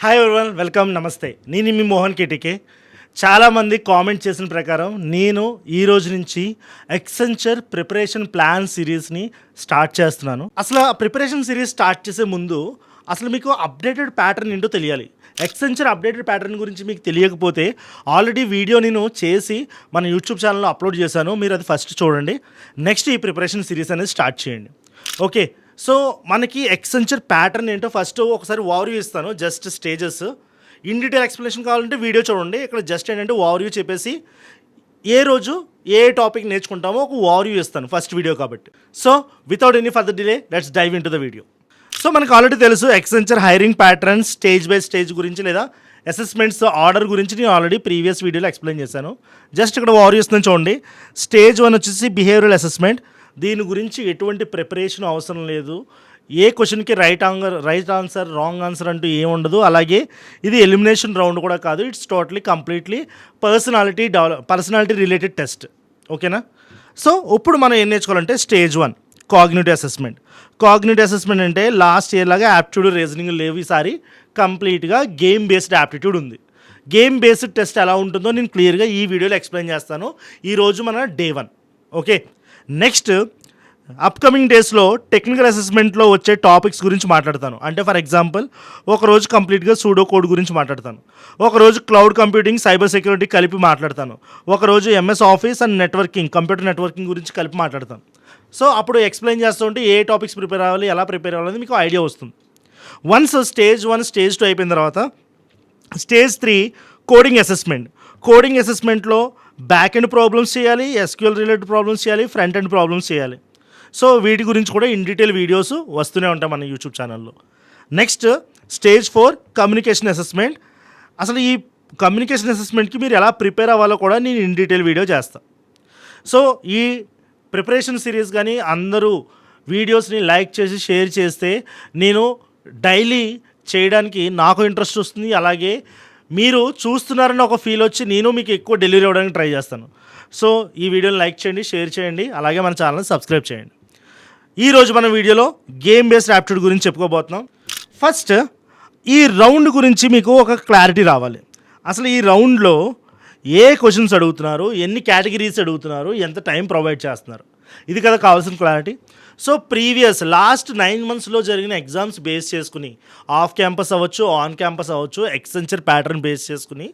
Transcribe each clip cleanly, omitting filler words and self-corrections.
Hi everyone, welcome, నమస్తే. నేను మీ Mohan KTK. చాలామంది కామెంట్ చేసిన ప్రకారం నేను ఈ రోజు నుంచి ఎక్సెంచర్ ప్రిపరేషన్ ప్లాన్ సిరీస్ని స్టార్ట్ చేస్తున్నాను. అసలు ఆ ప్రిపరేషన్ సిరీస్ స్టార్ట్ చేసే ముందు అసలు మీకు అప్డేటెడ్ ప్యాటర్న్ ఏంటో తెలియాలి. ఎక్సెంచర్ అప్డేటెడ్ ప్యాటర్న్ గురించి మీకు తెలియకపోతే ఆల్రెడీ వీడియో నేను చేసి మన యూట్యూబ్ ఛానల్లో అప్లోడ్ చేశాను. మీరు అది ఫస్ట్ చూడండి. నెక్స్ట్ ఈ ప్రిపరేషన్ సిరీస్ అనేది స్టార్ట్ చేయండి. ఓకే, సో మనకి ఎక్సెంచర్ ప్యాటర్న్ ఏంటో ఫస్ట్ ఒకసారి ఓవర్వ్యూ ఇస్తాను. Just stages in detail explanation కావాలంటే వీడియో చూడండి. ఇక్కడ జస్ట్ ఏంటంటే ఓవర్వ్యూ చెప్పేసి ఏ రోజు ఏ టాపిక్ నేర్చుకుంటామో ఒక ఓవర్వ్యూ ఇస్తాను ఫస్ట్ వీడియో కాబట్టి. So without any further delay let's dive in to the video. So మనకు ఆల్రెడీ తెలుసు Accenture hiring pattern stage by stage గురించి లేదా అసెస్మెంట్స్ ఆర్డర్ గురించి నేను ఆల్రెడీ ప్రీవియస్ వీడియోలో ఎక్స్ప్లెయిన్ చేశాను. జస్ట్ ఇక్కడ ఓవర్వ్యూ ఇస్తున్నాను చూడండి. స్టేజ్ 1 వచ్చేసి బిహేవియరల్ అసెస్మెంట్. దీని గురించి ఎటువంటి ప్రిపరేషన్ అవసరం లేదు. ఏ క్వశ్చన్కి రైట్ ఆన్సర్ రాంగ్ ఆన్సర్ అంటూ ఏముండదు. అలాగే ఇది ఎలిమినేషన్ రౌండ్ కూడా కాదు. It's totally completely personality related test. ఓకేనా? సో ఇప్పుడు మనం ఏం నేర్చుకోవాలంటే stage 1 cognitive assessment. Cognitive assessment అంటే లాస్ట్ ఇయర్ లాగా యాప్టిట్యూడ్ రీజనింగ్ లేవు. ఈసారి కంప్లీట్గా గేమ్ బేస్డ్ యాప్టిట్యూడ్ ఉంది. గేమ్ బేస్డ్ టెస్ట్ ఎలా ఉంటుందో నేను క్లియర్గా ఈ వీడియోలో ఎక్స్ప్లెయిన్ చేస్తాను. ఈరోజు మన డే 1. ఓకే, నెక్స్ట్ అప్కమింగ్ డేస్లో టెక్నికల్ అసెస్మెంట్లో వచ్చే టాపిక్స్ గురించి మాట్లాడతాను. అంటే ఫర్ ఎగ్జాంపుల్ ఒకరోజు కంప్లీట్గా సూడో కోడ్ గురించి మాట్లాడతాను, ఒకరోజు క్లౌడ్ కంప్యూటింగ్ సైబర్ సెక్యూరిటీ కలిపి మాట్లాడతాను, ఒకరోజు MS office and networking computer networking గురించి కలిపి మాట్లాడతాను. సో అప్పుడు ఎక్స్ప్లెయిన్ చేస్తూ ఉంటే ఏ టాపిక్స్ ప్రిపేర్ అవ్వాలి, ఎలా ప్రిపేర్ అవ్వాలని మీకు ఐడియా వస్తుంది. వన్స్ స్టేజ్ 1 స్టేజ్ 2 అయిపోయిన తర్వాత స్టేజ్ 3 కోడింగ్ అసెస్మెంట్. కోడింగ్ అసెస్మెంట్లో బ్యాక్ ఎండ్ ప్రాబ్లమ్స్ చేయాలి, ఎస్క్యూఎల్ రిలేటెడ్ ప్రాబ్లమ్స్ చేయాలి, ఫ్రంట్ ఎండ్ ప్రాబ్లమ్స్ చేయాలి. సో వీటి గురించి కూడా ఇన్ డీటెయిల్ వీడియోస్ వస్తూనే ఉంటాయి మన యూట్యూబ్ ఛానల్లో. Next stage 4 communication assessment. అసలు ఈ కమ్యూనికేషన్ అసెస్మెంట్కి మీరు ఎలా ప్రిపేర్ అవ్వాలో కూడా నేను ఇన్ డీటెయిల్ వీడియో చేస్తాను. సో ఈ ప్రిపరేషన్ సిరీస్ కానీ అందరూ వీడియోస్ని లైక్ చేసి షేర్ చేస్తే నేను డైలీ చేయడానికి నాకు ఇంట్రెస్ట్ వస్తుంది. అలాగే మీరు చూస్తున్నారని ఒక ఫీల్ వచ్చి నేను మీకు ఎక్కువ డెలివరీ అవ్వడానికి ట్రై చేస్తాను. సో ఈ వీడియోని లైక్ చేయండి, షేర్ చేయండి, అలాగే మన ఛానల్ని సబ్స్క్రైబ్ చేయండి. ఈరోజు మన వీడియోలో గేమ్ బేస్డ్ యాప్టిట్యూడ్ గురించి చెప్పుకోబోతున్నాం. ఫస్ట్ ఈ రౌండ్ గురించి మీకు ఒక క్లారిటీ రావాలి. అసలు ఈ రౌండ్లో ఏ క్వశ్చన్స్ అడుగుతున్నారు, ఎన్ని కేటగిరీస్ అడుగుతున్నారు, ఎంత టైం ప్రొవైడ్ చేస్తున్నారు, ఇది కదా కావాల్సిన క్లారిటీ. సో ప్రీవియస్ లాస్ట్ 9 monthsలో జరిగిన ఎగ్జామ్స్ బేస్ చేసుకుని ఆఫ్ క్యాంపస్ అవ్వచ్చు, ఆన్ క్యాంపస్ అవ్వచ్చు, ఎక్సెంచర్ ప్యాటర్న్ బేస్ చేసుకుని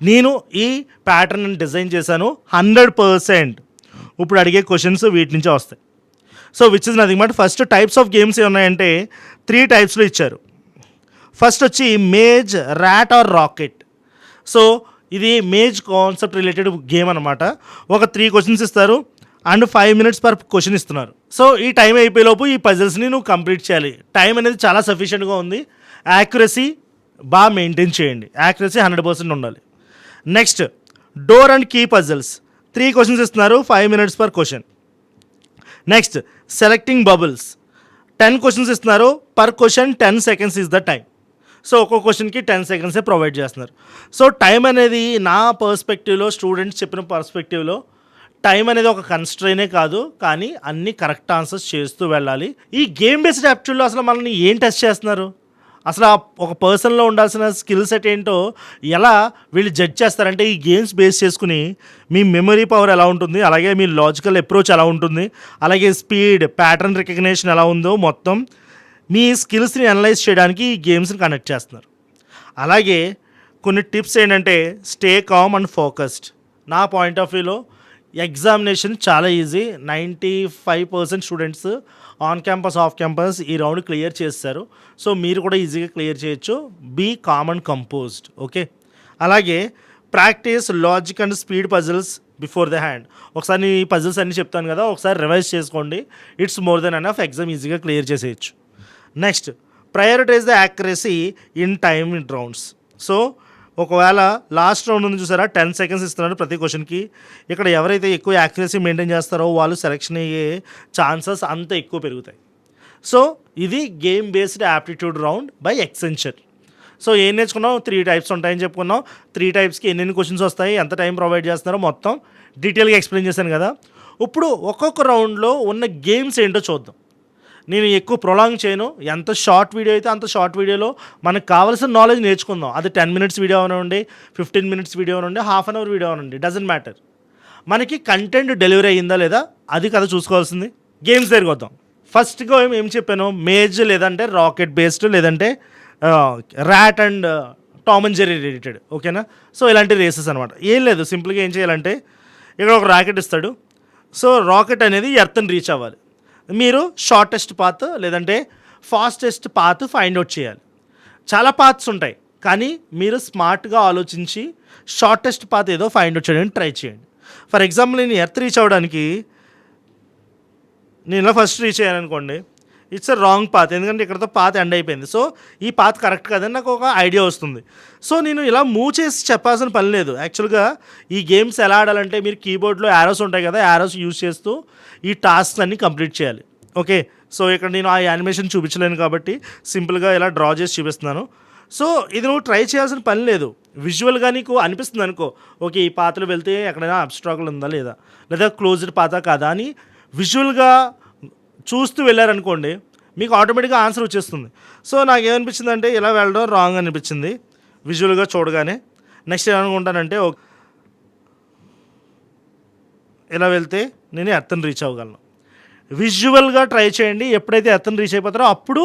నేను ఈ ప్యాటర్న్ డిజైన్ చేశాను. 100% ఇప్పుడు అడిగే క్వశ్చన్స్ వీటి నుంచే వస్తాయి. So which is nothing but first types of games ఏమున్నాయంటే 3 టైప్స్లో ఇచ్చారు. ఫస్ట్ వచ్చి maze, rat or rocket. So ఇది మేజ్ కాన్సెప్ట్ రిలేటెడ్ గేమ్ అనమాట. ఒక 3 క్వశ్చన్స్ ఇస్తారు అండ్ 5 minutes పర్ క్వశ్చన్ ఇస్తున్నారు. సో ఈ టైం అయిపోయేలోపు ఈ పజిల్స్ని నువ్వు కంప్లీట్ చేయాలి. టైం అనేది చాలా సఫిషియెంట్గా ఉంది. యాక్యురసీ బాగా మెయింటైన్ చేయండి. యాక్యురసీ 100% ఉండాలి. Next door and key puzzles. 3 questions ఇస్తున్నారు, 5 minutes per question. Next selecting bubbles. 10 questions ఇస్తున్నారు, per question 10 seconds is the time. So ఒక్కో క్వశ్చన్కి 10 seconds ప్రొవైడ్ చేస్తున్నారు. సో టైం అనేది నా పర్స్పెక్టివ్లో, స్టూడెంట్స్ చెప్పిన పర్స్పెక్టివ్లో టైం అనేది ఒక కన్స్ట్రైనే కాదు, కానీ అన్ని కరెక్ట్ ఆన్సర్స్ చేస్తూ వెళ్ళాలి. ఈ గేమ్ బేస్డ్ యాప్టిట్యూడ్లో అసలు మనల్ని ఏం టెస్ట్ చేస్తున్నారు, అసలు ఒక పర్సన్లో ఉండాల్సిన స్కిల్ సెట్ ఏంటో ఎలా వీళ్ళు జడ్జ్ చేస్తారంటే ఈ గేమ్స్ బేస్ చేసుకుని మీ మెమరీ పవర్ ఎలా ఉంటుంది, అలాగే మీ లాజికల్ అప్రోచ్ ఎలా ఉంటుంది, అలాగే స్పీడ్, ప్యాటర్న్ రికగ్నిషన్ ఎలా ఉందో మొత్తం మీ స్కిల్స్ని అనలైజ్ చేయడానికి ఈ గేమ్స్ని కండక్ట్ చేస్తున్నారు. అలాగే కొన్ని టిప్స్ ఏంటంటే స్టే కామ్ అండ్ ఫోకస్డ్. నా పాయింట్ ఆఫ్ వ్యూలో ఎగ్జామినేషన్ చాలా easy. 95% students on campus, off campus ఈ రౌండ్ క్లియర్ చేస్తారు. సో మీరు కూడా ఈజీగా క్లియర్ చేయొచ్చు. Be calm and composed. Okay, అలాగే practice logic and speed puzzles before the hand. ఒకసారి నీ పజిల్స్ అన్నీ చెప్తాను కదా, ఒకసారి రివైజ్ చేసుకోండి. It's more than enough. Exam ఈజీగా క్లియర్ చేసేయచ్చు. Next prioritize the accuracy in time in rounds. So ఒకవేళ లాస్ట్ రౌండ్ ఉంది చూసారా, 10 seconds ఇస్తున్నాడు ప్రతి క్వశ్చన్కి. ఇక్కడ ఎవరైతే ఎక్కువ యాక్యురసీ మెయింటైన్ చేస్తారో వాళ్ళు సెలెక్షన్ అయ్యే ఛాన్సెస్ అంత ఎక్కువ పెరుగుతాయి. సో ఇది game based aptitude round by Accenture. So ఏం నేర్చుకున్నాం, 3 types ఉంటాయని చెప్పుకున్నాం. 3 typesకి ఎన్ని క్వశ్చన్స్ వస్తాయి, ఎంత టైం ప్రొవైడ్ చేస్తున్నారో మొత్తం డీటెయిల్గా ఎక్స్ప్లెయిన్ చేశాను కదా. ఇప్పుడు ఒక్కొక్క రౌండ్లో ఉన్న గేమ్స్ ఏంటో చూద్దాం. నేను ఎక్కువ ప్రొలాంగ్ చేయను. ఎంత షార్ట్ వీడియో అయితే అంత షార్ట్ వీడియోలో మనకు కావాల్సిన నాలెడ్జ్ నేర్చుకుందాం. అది 10 మినిట్స్ వీడియో అవనండి, 15 మినిట్స్ వీడియో అవనండి, హాఫ్ అన్ అవర్ వీడియో అవనండి, డజంట్ మ్యాటర్. మనకి కంటెంట్ డెలివరీ అయ్యిందా లేదా అది కదా చూసుకోవాల్సింది. గేమ్స్ దగ్గరికి వద్దాం. ఫస్ట్గా ఏం చెప్పాను, మేజ్ లేదంటే రాకెట్ బేస్డ్ లేదంటే rat and Tom and Jerry related, ఓకేనా. సో ఇలాంటి రేసెస్ అనమాట. ఏం లేదు, సింపుల్గా ఏం చేయాలంటే ఇక్కడ ఒక రాకెట్ ఇస్తాడు. సో రాకెట్ అనేది ఎర్త్ని రీచ్ అవ్వాలి. మీరు షార్టెస్ట్ పాత్ లేదంటే ఫాస్టెస్ట్ పాత్ ఫైండ్ అవుట్ చేయాలి. చాలా పాత్స్ ఉంటాయి, కానీ మీరు స్మార్ట్గా ఆలోచించి షార్టెస్ట్ పాత్ ఏదో ఫైండ్ అవుట్ చేయడానికి ట్రై చేయండి. ఫర్ ఎగ్జాంపుల్ నేను ఎర్త్ రీచ్ అవ్వడానికి నేను ఇలా ఫస్ట్ రీచ్ అయ్యాననుకోండి, ఇట్స్ అ రాంగ్ పాత్, ఎందుకంటే ఇక్కడతో పాత్ ఎండ్ అయిపోయింది. సో ఈ పాత్ కరెక్ట్ కాదని నాకు ఒక ఐడియా వస్తుంది. సో నేను ఇలా మూవ్ చేసి చెప్పాల్సిన పని లేదు. యాక్చువల్గా ఈ గేమ్స్ ఎలా ఆడాలంటే మీరు కీబోర్డ్లో యారోస్ ఉంటాయి కదా, యారోస్ యూజ్ చేస్తూ ఈ టాస్క్స్ అన్నీ కంప్లీట్ చేయాలి. ఓకే, సో ఇక్కడ నేను ఆ యానిమేషన్ చూపించలేను కాబట్టి సింపుల్గా ఇలా డ్రా చేసి చూపిస్తున్నాను. సో ఇది నువ్వు ట్రై చేయాల్సిన పని లేదు. విజువల్గా నీకు అనిపిస్తుంది అనుకో, ఓకే ఈ పాతలో వెళ్తే ఎక్కడైనా అబ్స్ట్రాకుల్ ఉందా లేదా క్లోజ్డ్ పాత కాదా అని విజువల్గా చూస్తూ వెళ్ళారనుకోండి, మీకు ఆటోమేటిక్గా ఆన్సర్ వచ్చేస్తుంది. సో నాకేమనిపించింది అంటే ఇలా వెళ్ళడం రాంగ్ అనిపించింది విజువల్గా చూడగానే. నెక్స్ట్ ఏమనుకుంటానంటే ఇలా వెళ్తే నేను ఎర్త్ని రీచ్ అవ్వగలను. విజువల్గా ట్రై చేయండి. ఎప్పుడైతే ఎర్త్ని రీచ్ అయిపోతారో అప్పుడు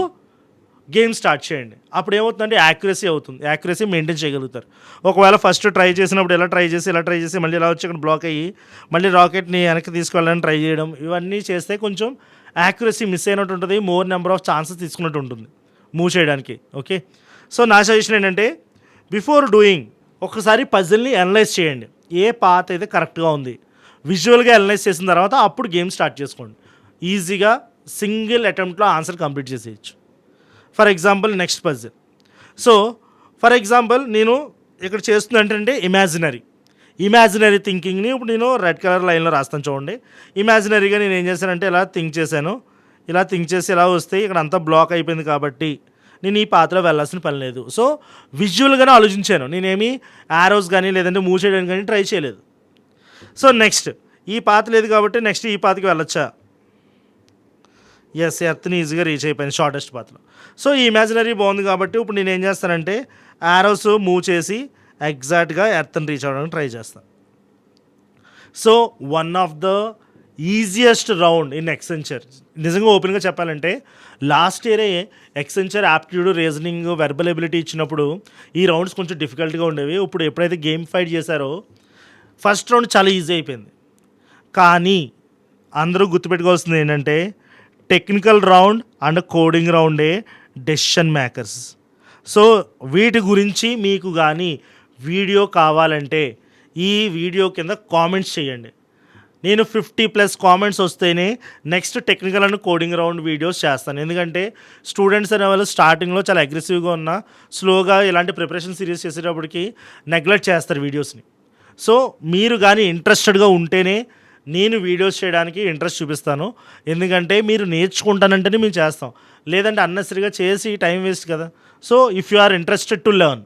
గేమ్ స్టార్ట్ చేయండి. అప్పుడు ఏమవుతుందంటే యాక్యురసీ అవుతుంది, యాక్యురసీ మెయింటైన్ చేయగలుగుతారు. ఒకవేళ ఫస్ట్ ట్రై చేసినప్పుడు ఇలా ట్రై చేసి మళ్ళీ ఇలా వచ్చి ఇక్కడ బ్లాక్ అయ్యి మళ్ళీ రాకెట్ని వెనక్కి తీసుకెళ్ళాలని ట్రై చేయడం, ఇవన్నీ చేస్తే కొంచెం యాక్యురసీ మిస్ అయినట్టు ఉంటుంది, మోర్ నెంబర్ ఆఫ్ ఛాన్సెస్ తీసుకున్నట్టు ఉంటుంది మూవ్ చేయడానికి. ఓకే, సో నా సజెషన్ ఏంటంటే బిఫోర్ డూయింగ్ ఒకసారి పజిల్ని అనలైజ్ చేయండి. ఏ పాత్ అయితే కరెక్ట్గా ఉంది విజువల్గా అనలైజ్ చేసిన తర్వాత అప్పుడు గేమ్ స్టార్ట్ చేసుకోండి. ఈజీగా సింగిల్ అటెంప్ట్లో ఆన్సర్ కంప్లీట్ చేసేయచ్చు. For example next puzzle. So for example నేను ఇక్కడ చేస్తుంది ఏంటంటే ఇమాజినరీ థింకింగ్ని ఇప్పుడు నేను రెడ్ కలర్ లైన్లో రాస్తాను చూడండి. ఇమాజినరీగా నేను ఏం చేశానంటే ఇలా థింక్ చేశాను. ఇలా థింక్ చేసి ఇలా వస్తే ఇక్కడ అంతా బ్లాక్ అయిపోయింది కాబట్టి నేను ఈ పాత్రలో వెళ్ళాల్సిన పని లేదు. సో విజువల్గానే ఆలోచించాను, నేనేమి యారోస్ కానీ లేదంటే మూవ్ చేయడానికి కానీ ట్రై చేయలేదు. సో నెక్స్ట్ ఈ పాత లేదు కాబట్టి నెక్స్ట్ ఈ పాతకి వెళ్ళొచ్చా, ఎస్ ఎర్త్ని ఈజీగా రీచ్ అయిపోయింది షార్టెస్ట్ పాత్లో. సో ఈ ఇమాజినరీ బాగుంది కాబట్టి ఇప్పుడు నేను ఏం చేస్తానంటే యారోస్ మూవ్ చేసి ఎగ్జాక్ట్గా ఎర్త్ని రీచ్ అవ్వడానికి ట్రై చేస్తాను. So one of the easiest round in Accenture, నిజంగా ఓపెన్గా చెప్పాలంటే లాస్ట్ ఇయరే Accenture aptitude, reasoning, verbal ability ఇచ్చినప్పుడు ఈ రౌండ్స్ కొంచెం డిఫికల్ట్గా ఉండేవి. ఇప్పుడు ఎప్పుడైతే గేమ్ ఫైట్ చేశారో ఫస్ట్ రౌండ్ చాలా ఈజీ అయిపోయింది. కానీ అందరూ గుర్తుపెట్టుకోవాల్సింది ఏంటంటే టెక్నికల్ రౌండ్ అండ్ కోడింగ్ రౌండే డెసిషన్ మేకర్స్. సో వీటి గురించి మీకు కానీ వీడియో కావాలంటే ఈ వీడియో కింద కామెంట్స్ చేయండి. నేను 50+ కామెంట్స్ వస్తేనే next technical and coding round videos చేస్తాను. ఎందుకంటే స్టూడెంట్స్ అనే వాళ్ళు స్టార్టింగ్లో చాలా అగ్రెసివ్గా ఉన్న స్లోగా ఇలాంటి ప్రిపరేషన్ సిరీస్ చేసేటప్పటికి నెగ్లెక్ట్ చేస్తారు వీడియోస్ని. సో మీరు కానీ ఇంట్రెస్టెడ్గా ఉంటేనే నేను వీడియోస్ చేయడానికి ఇంట్రెస్ట్ చూపిస్తాను. ఎందుకంటే మీరు నేర్చుకుంటానంటేనే మేము చేస్తాం, లేదంటే అన్నెసరీగా చేసి టైం వేస్ట్ కదా. So if you are interested to learn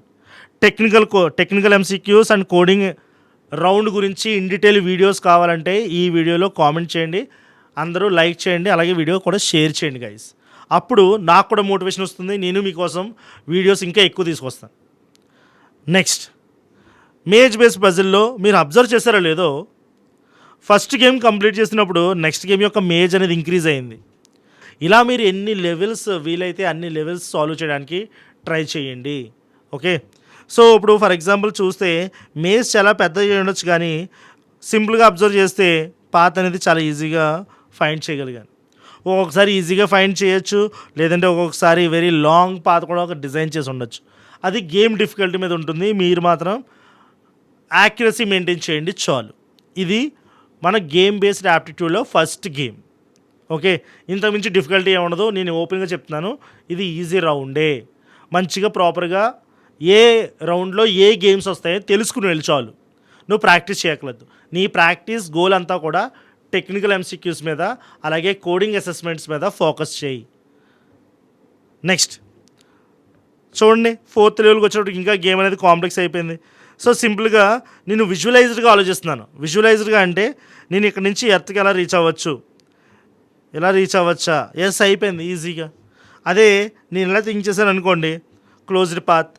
technical MCQs and coding round గురించి ఇన్ డీటెయిల్ వీడియోస్ కావాలంటే ఈ వీడియోలో కామెంట్ చేయండి, అందరూ లైక్ చేయండి, అలాగే వీడియో కూడా షేర్ చేయండి గైస్. అప్పుడు నాకు కూడా మోటివేషన్ వస్తుంది, నేను మీకోసం వీడియోస్ ఇంకా ఎక్కువ తీసుకొస్తాను. నెక్స్ట్ మేజ్ బేస్డ్ పజిల్లో మీరు అబ్జర్వ్ చేశారో లేదో, ఫస్ట్ గేమ్ కంప్లీట్ చేసినప్పుడు నెక్స్ట్ గేమ్ యొక్క మేజ్ అనేది ఇంక్రీజ్ అయింది. ఇలా మీరు ఎన్ని లెవెల్స్ వీలైతే అన్ని లెవెల్స్ సాల్వ్ చేయడానికి ట్రై చేయండి. ఓకే, సో ఇప్పుడు ఫర్ ఎగ్జాంపుల్ చూస్తే మేజ్ చాలా పెద్దగా ఉండొచ్చు, కానీ సింపుల్గా అబ్జర్వ్ చేస్తే పాత్ అనేది చాలా ఈజీగా ఫైండ్ చేయగలిగాను. ఒక్కొక్కసారి ఈజీగా ఫైండ్ చేయొచ్చు, లేదంటే ఒక్కొక్కసారి వెరీ లాంగ్ పాత్ కూడా ఒక డిజైన్ చేసి ఉండొచ్చు. అది గేమ్ డిఫికల్టీ మీద ఉంటుంది. మీరు మాత్రం యాక్యురసీ మెయింటైన్ చేయండి చాలు. ఇది మన గేమ్ బేస్డ్ యాప్టిట్యూడ్లో ఫస్ట్ గేమ్. ఓకే, ఇంతకుమించి డిఫికల్టీ ఏమి ఉండదు, నేను ఓపెన్గా చెప్తున్నాను. ఇది ఈజీ రౌండే. మంచిగా ప్రాపర్గా ఏ రౌండ్లో ఏ గేమ్స్ వస్తాయో తెలుసుకుని వెళ్ళి చాలు, నువ్వు ప్రాక్టీస్ చేయక్కర్లేదు. నీ ప్రాక్టీస్ గోల్ అంతా కూడా టెక్నికల్ ఎంసీక్యూస్ మీద అలాగే కోడింగ్ అసెస్మెంట్స్ మీద ఫోకస్ చేయి. నెక్స్ట్ చూడండి, 4th లెవెల్కి వచ్చేటప్పుడు ఇంకా గేమ్ అనేది కాంప్లెక్స్ అయిపోయింది. సో సింపుల్గా నేను విజువలైజ్డ్గా ఆలోచిస్తున్నాను. విజువలైజ్డ్గా అంటే నేను ఇక్కడ నుంచి ఎర్త్కి ఎలా రీచ్ అవ్వచ్చు, ఇలా రీచ్ అవ్వచ్చా, ఎస్ అయిపోయింది ఈజీగా. అదే నేను ఇలా థింక్ చేశాను అనుకోండి, క్లోజ్డ్ పాత్,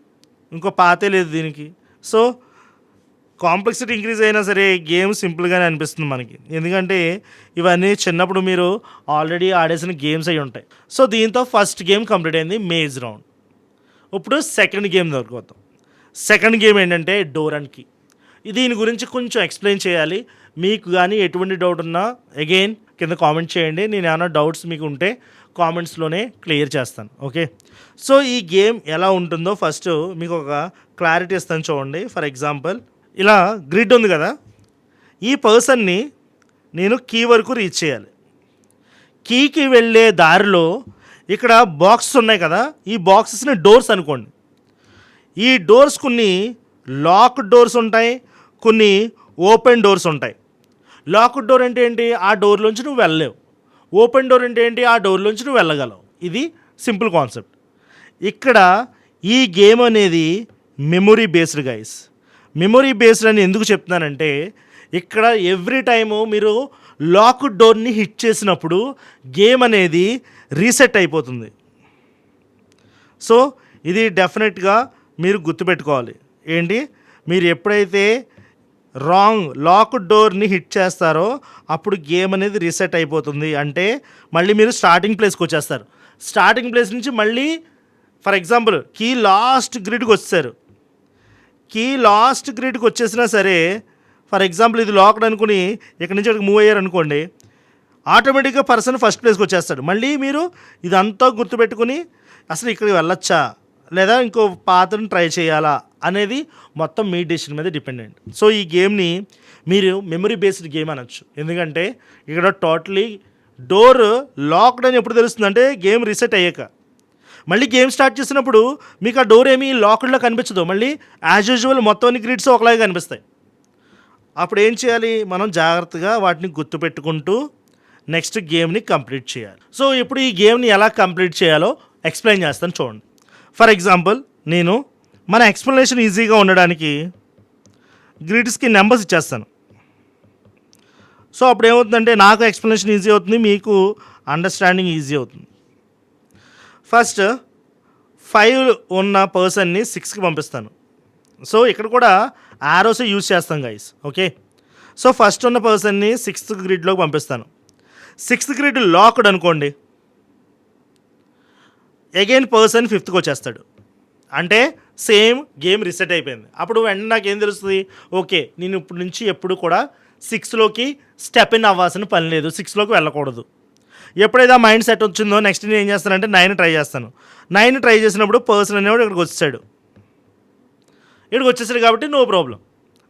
ఇంకో పాతే లేదు దీనికి. సో కాంప్లెక్సిటీ ఇంక్రీజ్ అయినా సరే గేమ్ సింపుల్గానే అనిపిస్తుంది మనకి, ఎందుకంటే ఇవన్నీ చిన్నప్పుడు మీరు ఆల్రెడీ ఆడేసిన గేమ్స్ అయి ఉంటాయి. సో దీంతో ఫస్ట్ గేమ్ కంప్లీట్ అయింది, మేజ్ రౌండ్. ఇప్పుడు సెకండ్ గేమ్ దొరికిపోతాం. సెకండ్ గేమ్ ఏంటంటే డోర్ అండ్ కీ. దీని గురించి కొంచెం ఎక్స్ప్లెయిన్ చేయాలి. మీకు కానీ ఎటువంటి డౌట్ ఉన్నా అగైన్ కింద కామెంట్ చేయండి. నేను ఏమైనా డౌట్స్ మీకు ఉంటే కామెంట్స్లోనే క్లియర్ చేస్తాను. ఓకే, సో ఈ గేమ్ ఎలా ఉంటుందో ఫస్ట్ మీకు ఒక క్లారిటీ ఇస్తాను చూడండి. ఫర్ ఎగ్జాంపుల్ ఇలా గ్రిడ్ ఉంది కదా, ఈ పర్సన్ని నేను కీ వరకు రీచ్ చేయాలి. కీకి వెళ్ళే దారిలో ఇక్కడ బాక్సెస్ ఉన్నాయి కదా, ఈ బాక్సెస్ని డోర్స్ అనుకోండి. ఈ డోర్స్ కొన్ని లాక్డ్ డోర్స్ ఉంటాయి, కొన్ని ఓపెన్ డోర్స్ ఉంటాయి. లాక్డ్ డోర్ అంటే ఏంటి, ఆ డోర్లోంచి నువ్వు వెళ్ళలేవు. ఓపెన్ డోర్ అంటే ఏంటి, ఆ డోర్లోంచి నువ్వు వెళ్ళగలవు. ఇది సింపుల్ కాన్సెప్ట్. ఇక్కడ ఈ గేమ్ అనేది memory based guys. Memory based అని ఎందుకు చెప్తున్నానంటే, ఇక్కడ ఎవ్రీ టైము మీరు లాక్డ్ డోర్ని హిట్ చేసినప్పుడు గేమ్ అనేది రీసెట్ అయిపోతుంది. సో ఇది డెఫినెట్గా మీరు గుర్తుపెట్టుకోవాలి. ఏంటి, మీరు ఎప్పుడైతే లాక్డ్ డోర్ని హిట్ చేస్తారో అప్పుడు గేమ్ అనేది రీసెట్ అయిపోతుంది. అంటే మళ్ళీ మీరు స్టార్టింగ్ ప్లేస్కి వచ్చేస్తారు. స్టార్టింగ్ ప్లేస్ నుంచి మళ్ళీ ఫర్ ఎగ్జాంపుల్ కీ లాస్ట్ గ్రిడ్కి వచ్చారు. కీ లాస్ట్ గ్రిడ్కి వచ్చేసినా సరే, ఫర్ ఎగ్జాంపుల్ ఇది లాక్డ్ అనుకుని ఇక్కడ నుంచి అక్కడికి మూవ్ అయ్యారు అనుకోండి, ఆటోమేటిక్గా పర్సన్ ఫస్ట్ ప్లేస్కి వచ్చేస్తాడు. మళ్ళీ మీరు ఇదంతా గుర్తుపెట్టుకుని అసలు ఇక్కడికి వెళ్ళొచ్చా లేదా ఇంకో పాత్రను ట్రై చేయాలా అనేది మొత్తం మీ డెసిషన్ మీద డిపెండెంట్. సో ఈ గేమ్ని మీరు మెమరీ బేస్డ్ గేమ్ అనొచ్చు. ఎందుకంటే ఇక్కడ టోటలీ డోర్ లాక్డ్ అని ఎప్పుడు తెలుస్తుంది అంటే గేమ్ రీసెట్ అయ్యాక. మళ్ళీ గేమ్ స్టార్ట్ చేసినప్పుడు మీకు ఆ డోర్ ఏమీ లాక్డ్లో కనిపించదు. మళ్ళీ యాజ్ యూజువల్ మొత్తం అన్ని గ్రిడ్స్ ఒకలాగే కనిపిస్తాయి. అప్పుడు ఏం చేయాలి, మనం జాగ్రత్తగా వాటిని గుర్తుపెట్టుకుంటూ నెక్స్ట్ గేమ్ని కంప్లీట్ చేయాలి. సో ఇప్పుడు ఈ గేమ్ని ఎలా కంప్లీట్ చేయాలో ఎక్స్ప్లెయిన్ చేస్తాను చూడండి. ఫర్ ఎగ్జాంపుల్ నేను మన ఎక్స్ప్లెనేషన్ ఈజీగా ఉండడానికి గ్రిడ్స్కి నెంబర్స్ ఇచ్చేస్తాను. సో అప్పుడు ఏమవుతుందంటే నాకు ఎక్స్ప్లెనేషన్ ఈజీ అవుతుంది, మీకు అండర్స్టాండింగ్ ఈజీ అవుతుంది. ఫస్ట్ 5 ఉన్న పర్సన్ని 6కి పంపిస్తాను. సో ఇక్కడ కూడా యారోస్ యూజ్ చేస్తాం గైస్. ఓకే, సో ఫస్ట్ ఉన్న పర్సన్ని 6th గ్రిడ్లోకి పంపిస్తాను. 6th గ్రిడ్ లాక్డ్ అనుకోండి, అగైన్ పర్సన్ 5థ్కి వచ్చేస్తాడు. అంటే సేమ్ గేమ్ రీసెట్ అయిపోయింది. అప్పుడు వెంటనే నాకు ఏం తెలుస్తుంది, ఓకే నేను ఇప్పుడు నుంచి ఎప్పుడు కూడా 6లోకి స్టెప్ ఇన్ అవ్వాల్సిన పని లేదు, 6లోకి వెళ్ళకూడదు. ఎప్పుడైతే ఆ మైండ్ సెట్ వచ్చిందో నెక్స్ట్ నేను ఏం చేస్తానంటే 9 ట్రై చేస్తాను. 9 ట్రై చేసినప్పుడు పర్సన్ అనేవాడు ఇక్కడికి వచ్చాడు. ఇక్కడికి వచ్చేసాడు కాబట్టి నో ప్రాబ్లం.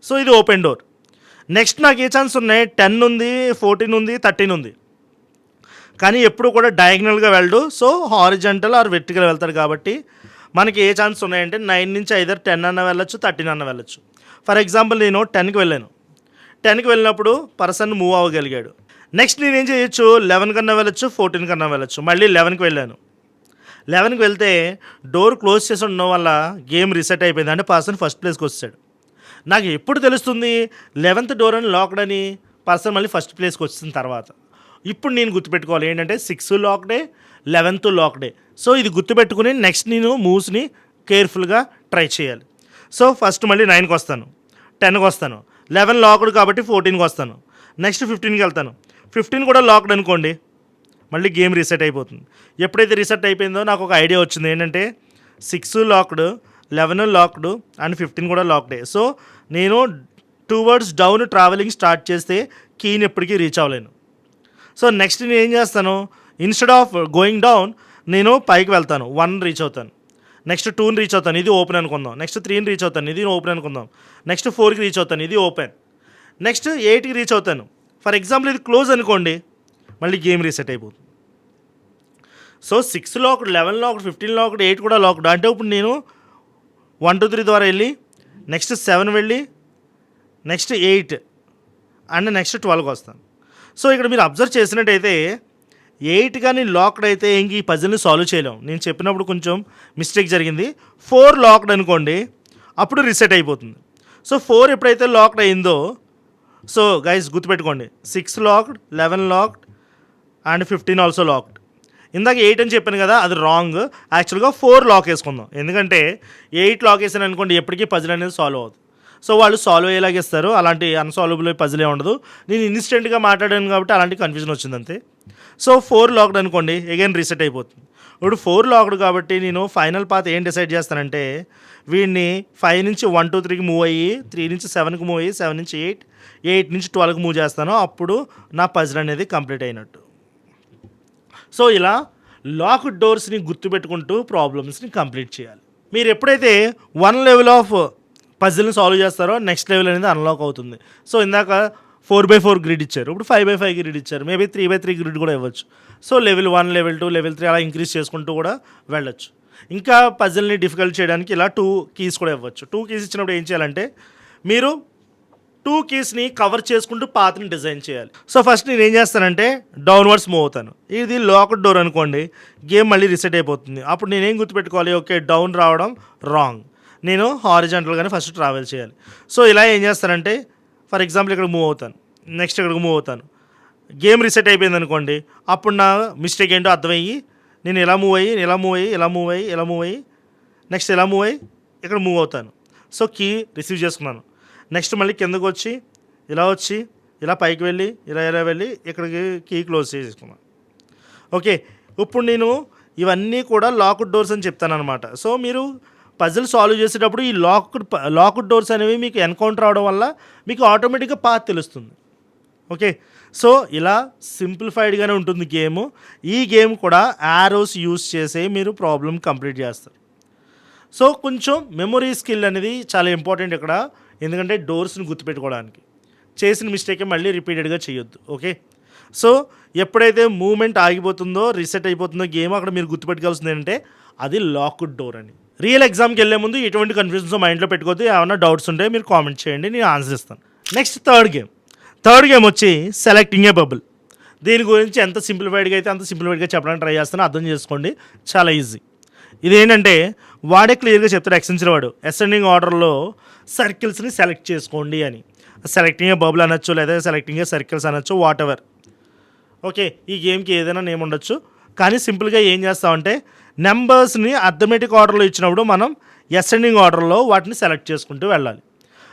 సో ఇది ఓపెన్ డోర్. నెక్స్ట్ నాకు ఏ ఛాన్స్ ఉన్నాయి, 10 ఉంది, 14 ఉంది, 13 ఉంది. కానీ ఎప్పుడు కూడా డయాగ్నల్గా వెళ్ళడు. సో హారిజంటల్ ఆర్ వెర్టికల్ వెళ్తాడు. కాబట్టి మనకి ఏ ఛాన్స్ ఉన్నాయంటే 9 నుంచి ఐదర్ 10 అన్న వెళ్ళొచ్చు, 13 అన్న వెళ్ళొచ్చు. ఫర్ ఎగ్జాంపుల్ నేను 10కి వెళ్ళాను. 10కి వెళ్ళినప్పుడు పర్సన్ మూవ్ అవ్వగలిగాడు. నెక్స్ట్ నేనేం చేయొచ్చు, 11 కన్నా వెళ్ళొచ్చు, 14 కన్నా వెళ్ళొచ్చు. మళ్ళీ 11కి వెళ్ళాను. 11కి వెళ్తే డోర్ క్లోజ్ చేసి ఉండడం వల్ల గేమ్ రీసెట్ అయిపోయింది. అంటే పర్సన్ ఫస్ట్ ప్లేస్కి వచ్చాడు. నాకు ఎప్పుడు తెలుస్తుంది 11th డోర్ అని లాక్డ్ అని, పర్సన్ మళ్ళీ ఫస్ట్ ప్లేస్కి వచ్చిన తర్వాత. ఇప్పుడు నేను గుర్తుపెట్టుకోవాలి ఏంటంటే 6 లాక్డే, 11th లాక్డే. సో ఇది గుర్తుపెట్టుకుని నెక్స్ట్ నేను మూవ్స్ని కేర్ఫుల్గా ట్రై చేయాలి. సో ఫస్ట్ మళ్ళీ 9కి వస్తాను, 10కి వస్తాను, 11 లాక్డ్ కాబట్టి 14కి వస్తాను, నెక్స్ట్ 15కి వెళ్తాను. 15 కూడా లాక్డ్ అనుకోండి, మళ్ళీ గేమ్ రీసెట్ అయిపోతుంది. ఎప్పుడైతే రీసెట్ అయిపోయిందో నాకు ఒక ఐడియా వచ్చింది ఏంటంటే 6 లాక్డ్, 11 లాక్డ్ అండ్ 15 కూడా లాక్డే. సో నేను టువర్డ్స్ డౌన్ ట్రావెలింగ్ స్టార్ట్ చేస్తే కీని ఎప్పటికీ రీచ్ అవ్వలేను. సో నెక్స్ట్ నేను ఏం చేస్తాను, ఇన్స్టెడ్ ఆఫ్ గోయింగ్ డౌన్ నేను పైకి వెళ్తాను, 1 రీచ్ అవుతాను, నెక్స్ట్ 2ని రీచ్ అవుతాను, ఇది ఓపెన్ అనుకుందాం, నెక్స్ట్ 3ని రీచ్ అవుతాను, ఇది ఓపెన్ అనుకుందాం, నెక్స్ట్ 4కి రీచ్ అవుతాను, ఇది ఓపెన్, నెక్స్ట్ 8కి రీచ్ అవుతాను. ఫర్ ఎగ్జాంపుల్ ఇది క్లోజ్ అనుకోండి, మళ్ళీ గేమ్ రీసెట్ అయిపోతుంది. సో 6 లాక్డ్, 11 లాక్డ్, 15 లాక్డ్, 8 కూడా లాక్డ్. అంటే ఇప్పుడు నేను 1 2 3 ద్వారా వెళ్ళి నెక్స్ట్ 7 వెళ్ళి నెక్స్ట్ 8 అండ్ నెక్స్ట్ 12కి వస్తాను. సో ఇక్కడ మీరు అబ్జర్వ్ చేసినట్టయితే 8 కానీ లాక్డ్ అయితే ఇంక ఈ పజిల్ని సాల్వ్ చేయలేము. నేను చెప్పినప్పుడు కొంచెం మిస్టేక్ జరిగింది. 4 లాక్డ్ అనుకోండి, అప్పుడు రీసెట్ అయిపోతుంది. సో 4 ఎప్పుడైతే లాక్డ్ అయిందో, సో గైస్ గుర్తుపెట్టుకోండి 6 locked, 11 locked and 15 also locked. ఇందాక 8 అని చెప్పాను కదా, అది రాంగ్. యాక్చువల్గా 4 లాక్ వేసుకుందాం, ఎందుకంటే 8 లాక్ వేసాను అనుకోండి ఎప్పటికీ పజిల్ అనేది సాల్వ్ అవుతుంది. సో వాళ్ళు సాల్వ్ అయ్యేలాగా ఇస్తారు, అలాంటి అన్సాల్వబుల్ పజిలే ఉండదు. నేను ఇన్స్టెంట్గా మాట్లాడాను కాబట్టి అలాంటి కన్ఫ్యూజన్ వచ్చింది అంతే. సో 4 లాక్డ్ అనుకోండి, అగైన్ రీసెట్ అయిపోతుంది. ఇప్పుడు 4 లాక్డ్ కాబట్టి నేను ఫైనల్ పాత్ ఏం డిసైడ్ చేస్తానంటే, వీడిని 5 నుంచి 1 2 3కి మూవ్ అయ్యి, 3 నుంచి 7కి మూవ్ అయ్యి, 7 నుంచి 8, 8 నుంచి 12కి మూవ్ చేస్తాను. అప్పుడు నా పజిల్ అనేది కంప్లీట్ అయినట్టు. సో ఇలా లాక్డ్ డోర్స్ని గుర్తుపెట్టుకుంటూ ప్రాబ్లమ్స్ని కంప్లీట్ చేయాలి. మీరు ఎప్పుడైతే 1 లెవెల్ ఆఫ్ పజిల్ని సాల్వ్ చేస్తారో నెక్స్ట్ లెవెల్ అనేది అన్లాక్ అవుతుంది. సో ఇందాక 4x4 గ్రిడ్ ఇచ్చారు, ఇప్పుడు 5x5 గ్రిడ్ ఇచ్చారు, మేబీ 3x3 గ్రిడ్ కూడా ఇవ్వచ్చు. సో లెవెల్ 1, లెవెల్ 2, లెవెల్ 3 అలా ఇంక్రీజ్ చేసుకుంటూ కూడా వెళ్ళొచ్చు. ఇంకా పజిల్ని డిఫికల్ట్ చేయడానికి ఇలా 2 కీస్ కూడా ఇవ్వచ్చు. 2 కీస్ ఇచ్చినప్పుడు ఏం చేయాలంటే, మీరు 2 కీస్ని కవర్ చేసుకుంటూ పాత్ని డిజైన్ చేయాలి. సో ఫస్ట్ నేను ఏం చేస్తానంటే డౌన్వర్డ్స్ మూవ్ అవుతాను. ఇది లాక్డ్ డోర్ అనుకోండి, గేమ్ మళ్ళీ రీసెట్ అయిపోతుంది. అప్పుడు నేనేం గుర్తుపెట్టుకోవాలి, ఓకే డౌన్ రావడం రాంగ్, నేను హారిజాంటల్గానే ఫస్ట్ ట్రావెల్ చేయాలి. సో ఇలా ఏం చేస్తానంటే, ఫర్ ఎగ్జాంపుల్ ఇక్కడ మూవ్ అవుతాను, నెక్స్ట్ ఇక్కడికి మూవ్ అవుతాను, గేమ్ రీసెట్ అయిపోయింది అనుకోండి, అప్పుడు నా మిస్టేక్ ఏంటో అర్థమయ్యి నేను ఇలా మూవ్ అయ్యి ఇలా మూవ్ అయ్యి ఇలా మూవ్ అయ్యి ఇలా మూవ్ అయ్యి నెక్స్ట్ ఇలా మూవ్ అయ్యి ఇక్కడ మూవ్ అవుతాను. సో కీ రిసీవ్ చేసుకున్నాను. నెక్స్ట్ మళ్ళీ కిందకు వచ్చి ఇలా పైకి వెళ్ళి ఇలా వెళ్ళి ఇక్కడికి కీ క్లోజ్ చేసుకున్నాను. ఓకే, ఇప్పుడు నేను ఇవన్నీ కూడా లాక్డ్ డోర్స్ అని చెప్తాను అనమాట. సో మీరు పజిల్ సాల్వ్ చేసేటప్పుడు ఈ లాక్డ్ డోర్స్ అనేవి మీకు ఎన్కౌంటర్ అవడం వల్ల మీకు ఆటోమేటిక్గా పాత్ తెలుస్తుంది. ఓకే, సో ఇలా సింప్లిఫైడ్గానే ఉంటుంది గేమ్. ఈ గేమ్ కూడా యారోస్ యూస్ చేసే మీరు ప్రాబ్లం కంప్లీట్ చేస్తారు. సో కొంచెం మెమొరీ స్కిల్ అనేది చాలా ఇంపార్టెంట్ ఇక్కడ, ఎందుకంటే డోర్స్ని గుర్తుపెట్టుకోవడానికి. చేసిన మిస్టేకే మళ్ళీ రిపీటెడ్గా చేయొద్దు. ఓకే, సో ఎప్పుడైతే మూమెంట్ ఆగిపోతుందో రీసెట్ అయిపోతుందో గేమ్, అక్కడ మీరు గుర్తుపెట్టుకోవాల్సింది ఏంటంటే అది లాక్డ్ డోర్ అని. రియల్ ఎగ్జామ్కి వెళ్ళే ముందు ఎటువంటి కన్ఫ్యూజన్స్ మైండ్లో పెట్టుకోవద్దు. ఏమైనా డౌట్స్ ఉంటే మీరు కామెంట్ చేయండి, నేను ఆన్సర్ ఇస్తాను. నెక్స్ట్ థర్డ్ గేమ్ వచ్చి సెలెక్టింగ్ ఏ బబుల్. దీని గురించి ఎంత సింప్లిఫైడ్గా అయితే అంత సింప్లిఫైడ్గా చెప్పడానికి ట్రై చేస్తాను, అర్థం చేసుకోండి, చాలా ఈజీ. ఇదేంటంటే వాడే క్లియర్గా చెప్తాడు, ఎక్సెంచర్ వాడు అసెండింగ్ ఆర్డర్లో సర్కిల్స్ని సెలెక్ట్ చేసుకోండి అని. సెలెక్టింగ్ ఏ బబుల్ అనొచ్చు, లేదా సెలెక్టింగ్ ఏ సర్కిల్స్ అనొచ్చు, వాట్ ఎవర్. ఓకే, ఈ గేమ్కి ఏదైనా నేమ్ ఉండొచ్చు, కానీ సింపుల్గా ఏం చేస్తామంటే నెంబర్స్ని అర్థమెటిక్ ఆర్డర్లో ఇచ్చినప్పుడు మనం అసెండింగ్ ఆర్డర్లో వాటిని సెలెక్ట్ చేసుకుంటూ వెళ్ళాలి.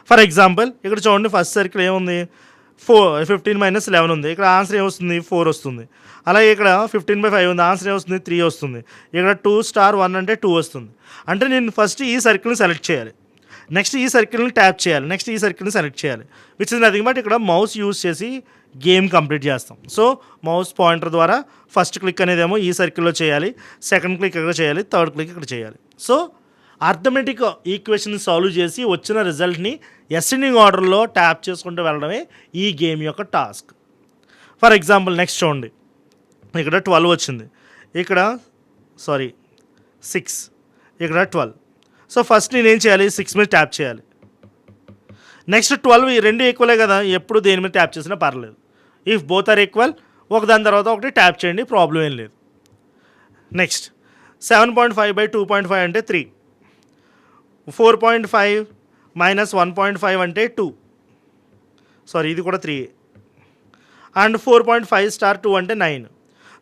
ఫర్ ఎగ్జాంపుల్ ఇక్కడ చూడండి, ఫస్ట్ సర్కిల్ ఏముంది, 15 - 11 ఉంది. ఇక్కడ ఆన్సర్ ఏమొస్తుంది, 4 వస్తుంది. అలాగే ఇక్కడ 15/5 ఉంది, ఆన్సర్ ఏమొస్తుంది, 3 వస్తుంది. ఇక్కడ 2 * 1 అంటే 2 వస్తుంది. అంటే నేను ఫస్ట్ ఈ సర్కిల్ని సెలెక్ట్ చేయాలి, నెక్స్ట్ ఈ సర్కిల్ని ట్యాప్ చేయాలి, నెక్స్ట్ ఈ సర్కిల్ని సెలెక్ట్ చేయాలి. విచ్ ఇస్ నథింగ్ బట్ ఇక్కడ మౌస్ యూజ్ చేసి గేమ్ కంప్లీట్ చేస్తాం. సో మౌస్ పాయింటర్ ద్వారా ఫస్ట్ క్లిక్ అనేది ఏమో ఈ సర్కిల్లో చేయాలి, సెకండ్ క్లిక్ ఇక్కడ చేయాలి, థర్డ్ క్లిక్ ఇక్కడ చేయాలి. సో అర్థమెటిక్ ఈక్వేషన్ సాల్వ్ చేసి వచ్చిన రిజల్ట్ని అసెండింగ్ ఆర్డర్లో ట్యాప్ చేసుకుంటూ వెళ్ళడమే ఈ గేమ్ యొక్క టాస్క్. ఫర్ ఎగ్జాంపుల్ నెక్స్ట్ చూడండి, ఇక్కడ 12 వచ్చింది, ఇక్కడ 6, ఇక్కడ 12. సో ఫస్ట్ నేనేం చేయాలి, 6 మీద ట్యాప్ చేయాలి. నెక్స్ట్ 12, ఈ రెండు ఈక్వలే కదా, ఎప్పుడు దేని మీద ట్యాప్ చేసినా పర్లేదు. ఇఫ్ బోత్ ఆర్ ఈక్వల్ ఒకదాని తర్వాత ఒకటి ట్యాప్ చేయండి, ప్రాబ్లం ఏం లేదు. నెక్స్ట్ 7.5 / 2.5 అంటే 3, 4.5 - 1.5 అంటే 2, ఇది కూడా 3, అండ్ 4.5 * 2 అంటే 9.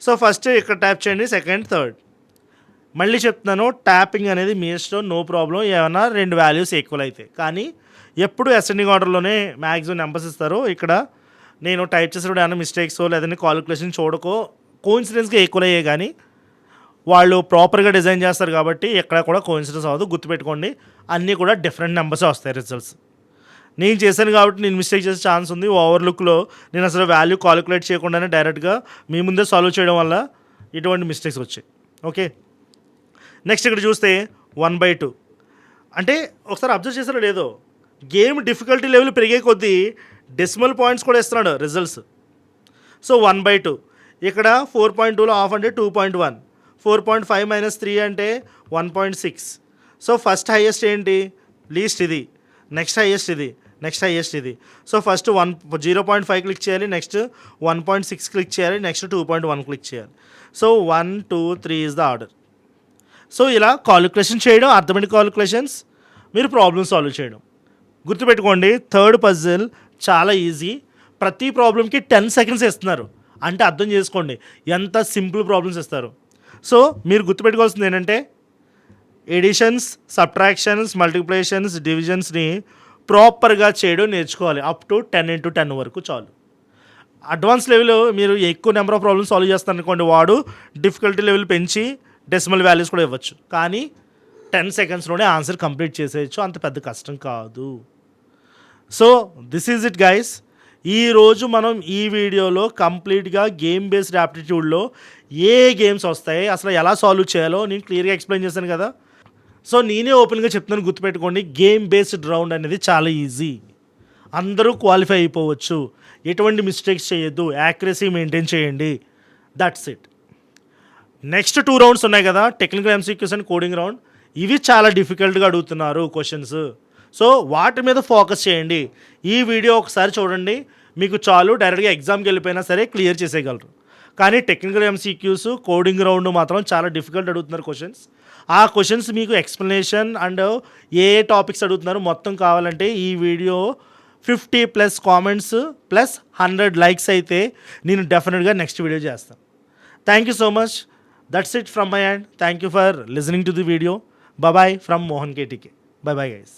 సో ఫస్ట్ ఇక్కడ ట్యాప్ చేయండి, సెకండ్, థర్డ్. మళ్ళీ చెప్తున్నాను, ట్యాపింగ్ అనేది మీ ఇష్టం, నో ప్రాబ్లం, ఏమైనా 2 వాల్యూస్ ఈక్వల్ అయితే. కానీ ఎప్పుడు అసెండింగ్ ఆర్డర్లోనే మ్యాక్సిమం నెంబర్స్ ఇస్తారు. ఇక్కడ నేను టైప్ చేసినప్పుడు ఏమైనా మిస్టేక్స్ లేదంటే కాలిక్యులేషన్ చూడకో కోఇన్సిడెన్స్గా ఈక్వల్ అయ్యే, కానీ వాళ్ళు ప్రాపర్గా డిజైన్ చేస్తారు కాబట్టి ఎక్కడ కూడా కోఇన్సిడెన్స్ అవ్వదు. గుర్తుపెట్టుకోండి, అన్నీ కూడా డిఫరెంట్ నెంబర్స్ వస్తాయి రిజల్ట్స్. నేను చేశాను కాబట్టి నేను మిస్టేక్ చేసే ఛాన్స్ ఉంది. ఓవర్లుక్లో నేను అసలు వాల్యూ కాలిక్యులేట్ చేయకుండానే డైరెక్ట్గా మీ ముందే సాల్వ్ చేయడం వల్ల ఇటువంటి మిస్టేక్స్ వచ్చాయి. ఓకే, నెక్స్ట్ ఇక్కడ చూస్తే 1/2 అంటే ఒకసారి అబ్జర్వ్ చేస్తారో లేదో, గేమ్ డిఫికల్టీ లెవెల్ పెరిగే కొద్దీ డెసిమల్ పాయింట్స్ కూడా ఇస్తున్నాడు రిజల్ట్స్. సో 1/2 ఇక్కడ 4.2లో హాఫ్ అంటే 2.1, 4.5 - 3 అంటే 1.6. సో ఫస్ట్ హైయెస్ట్ ఏంటి, లీస్ట్ ఇది, నెక్స్ట్ హైయెస్ట్ ఇది, నెక్స్ట్ హైయెస్ట్ ఇది. సో ఫస్ట్ 0.5 క్లిక్ చేయాలి, నెక్స్ట్ 1.6 క్లిక్ చేయాలి, నెక్స్ట్ 2.1 క్లిక్ చేయాలి. So 1, 2, 3 is the order. So ఇలా కాలిక్యులేషన్ చేయడం, అర్థమెటిక్ కాలిక్యులేషన్స్, మీరు ప్రాబ్లమ్ సాల్వ్ చేయడం. గుర్తుపెట్టుకోండి, థర్డ్ పజిల్ చాలా ఈజీ. ప్రతి ప్రాబ్లంకి 10 సెకండ్స్ ఇస్తున్నారు. అంటే అర్థం చేసుకోండి ఎంత సింపుల్ ప్రాబ్లమ్స్ ఇస్తారు. సో మీరు గుర్తుపెట్టుకోవాల్సింది ఏంటంటే ఎడిషన్స్, సబ్ట్రాక్షన్స్, మల్టిప్లికేషన్స్, డివిజన్స్ని ప్రాపర్గా చేయడం నేర్చుకోవాలి. అప్ టు 10x10 వరకు చాలు. అడ్వాన్స్ లెవెల్ మీరు ఎక్కువ నెంబర్ ఆఫ్ ప్రాబ్లమ్స్ సాల్వ్ చేస్తారనుకోండి, వాడు డిఫికల్టీ లెవెల్ పెంచి డెసిమల్ వాల్యూస్ కూడా ఇవ్వచ్చు. కానీ 10 సెకండ్స్లోనే ఆన్సర్ కంప్లీట్ చేసేయచ్చు, అంత పెద్ద కష్టం కాదు. So this is it guys. ఈరోజు మనం ఈ వీడియోలో కంప్లీట్గా గేమ్ బేస్డ్ యాప్టిట్యూడ్లో ఏ గేమ్స్ వస్తాయి, అసలు ఎలా సాల్వ్ చేయాలో నేను క్లియర్గా ఎక్స్ప్లెయిన్ చేశాను కదా. సో నేనే ఓపెన్గా చెప్తున్నాను, గుర్తుపెట్టుకోండి, గేమ్ బేస్డ్ రౌండ్ అనేది చాలా ఈజీ. అందరూ క్వాలిఫై అయిపోవచ్చు. ఎటువంటి మిస్టేక్స్ చేయొద్దు, యాక్యురసీ మెయింటైన్ చేయండి. That's it. నెక్స్ట్ 2 రౌండ్స్ ఉన్నాయి కదా, technical MCQs and coding round. ఇవి చాలా డిఫికల్ట్గా అడుగుతున్నారు క్వశ్చన్స్. సో వాటి మీద ఫోకస్ చేయండి. ఈ వీడియో ఒకసారి చూడండి, మీకు చాలు. డైరెక్ట్గా ఎగ్జామ్కి వెళ్ళిపోయినా సరే క్లియర్ చేసేయగలరు. కానీ టెక్నికల్ ఎంసీక్యూస్, కోడింగ్ రౌండ్ మాత్రం చాలా డిఫికల్ట్ అడుగుతున్నారు క్వశ్చన్స్. ఆ క్వశ్చన్స్ మీకు ఎక్స్ప్లెనేషన్ అండ్ ఏ టాపిక్స్ అడుగుతున్నారు మొత్తం కావాలంటే ఈ వీడియో 50+ కామెంట్స్ ప్లస్ 100 లైక్స్ అయితే నేను డెఫినెట్గా నెక్స్ట్ వీడియో చేస్తాను. Thank you so much. That's it from my hand. Thank you for listening to the video. Bye from Mohan KTK. Bye guys.